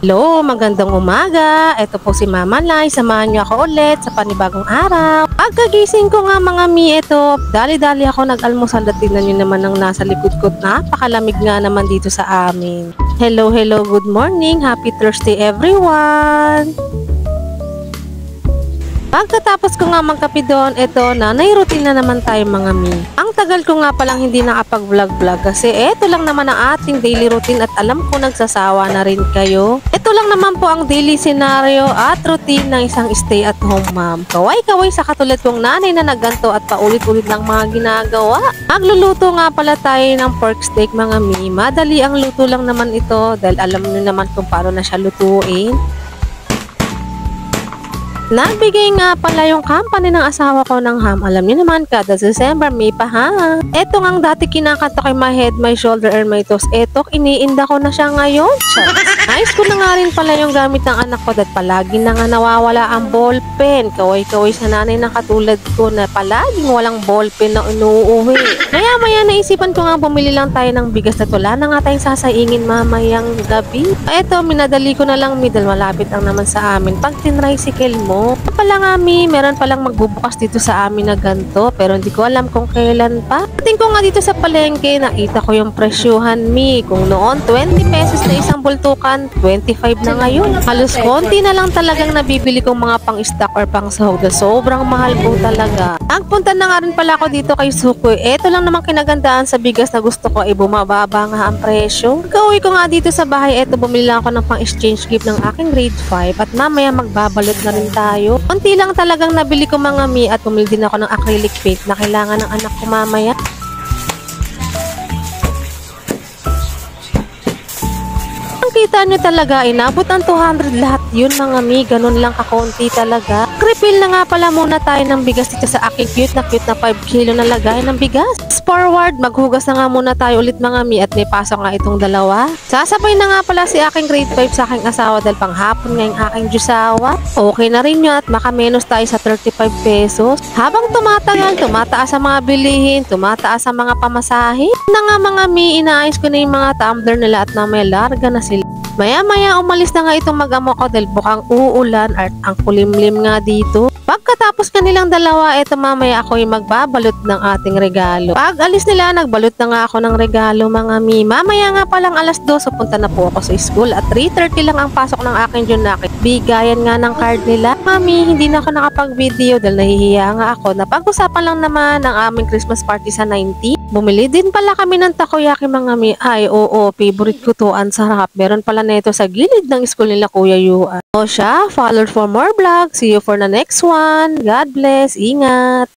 Hello, magandang umaga. Ito po si Mama Lai. Samahan niyo ako ulit sa panibagong araw. Pagkagising ko nga mga mi, ito, dali-dali ako nag-almusal at tingnan niyo naman ang nasa likod ko. Napakalamig nga naman dito sa amin. Hello, good morning. Happy Thursday everyone. Pagkatapos ko nga magkape doon, eto na, routine na naman tayo mga mi. Ang tagal ko nga palang hindi nakapag-vlog kasi eto lang naman ang ating daily routine at alam ko nagsasawa na rin kayo. Ito lang naman po ang daily scenario at routine ng isang stay-at-home mom. Kaway-kaway sa katulad kong nanay na nagganto at paulit-ulit lang mga ginagawa. Magluluto nga pala tayo ng pork steak mga mi. Madali ang luto lang naman ito dahil alam niyo naman kung paano na siya lutuin. Nagbigay nga pala yung company ng asawa ko ng ham. Alam niyo naman, kada December may pa ham. Eto ngang dati kinakanta kay my head, my shoulder, and my toes. Eto, iniinda ko na siya ngayon. Ayos ko na nga rin pala yung gamit ng anak ko dahil palagi na nga nawawala ang ballpen. Kaway-kaway sa nanay na katulad ko na palaging walang ballpen na inuuwi. Maya-maya naisipan ko nga bumili lang tayo ng bigas at wala na nga tayong sasaingin mamayang gabi. Eto, minadali ko na lang dahil malapit lang naman sa amin. Pag tinricycle mo, pala nga mi, meron palang magbubukas dito sa amin na ganto pero hindi ko alam kung kailan pa. Tingin ko nga dito sa palengke, nakita ko yung presyuhan mi. Kung noon 20 pesos na isang bultukan, 25 na ngayon. Halos konti na lang talagang nabibili kong mga pang-stock or pang-sahog. Sobrang mahal po talaga. Nagpunta na nga rin pala ako dito kay Sukoy. Eto lang naman kinagandaan sa bigas na gusto ko ay bumababa nga ang presyo. Pagka-uwi ko nga dito sa bahay, eto bumili lang ako ng pang-exchange gift ng aking grade 5 at mamaya magbabalot na rin tayo. Konti lang talagang nabili ko mga mi at bumili din ako ng acrylic paint na kailangan ng anak ko mamaya. Kita nyo talaga, inabot ang 200 lahat yun mga mi, ganun lang kakonti talaga. Refill na nga pala muna tayo ng bigas dito sa aking cute na 5 kilo na lagay ng bigas. Forward, maghugas na nga muna tayo ulit mga mi at may pasok nga itong dalawa. Sasabay na nga pala si aking grade 5 sa aking asawa dahil panghapon nga yung aking jusawa. Okay na rin yun at makamenos tayo sa 35 pesos. Habang tumatagal, tumataas ang mga bilihin, tumataas ang mga pamasahe. Na nga mga mi, inaayos ko na yung mga tumbler nila at na may larga na sila. Maya-maya umalis na nga itong mag-amo ko dahil bukang uulan at ang kulimlim nga dito. Pagkatapos kanilang dalawa, eto mamaya ako yung magbabalot ng ating regalo. Pag alis nila, nagbalot na nga ako ng regalo mga mi. Mamaya nga palang alas 2, punta na po ako sa school at 3:30 lang ang pasok ng aking Junakit. Bigayan nga ng card nila. Mami, hindi na ako nakapag-video dahil nahihiya nga ako. Napag-usapan lang naman ng aming Christmas party sa 90. Bumili din pala kami ng takoyaki mga mi. Ay, oo, favorite ko to. Ang sarap. Meron pala neto sa gilid ng school nila Kuya Yuan. O siya, follow for more vlogs. See you for the next one. God bless. Ingat.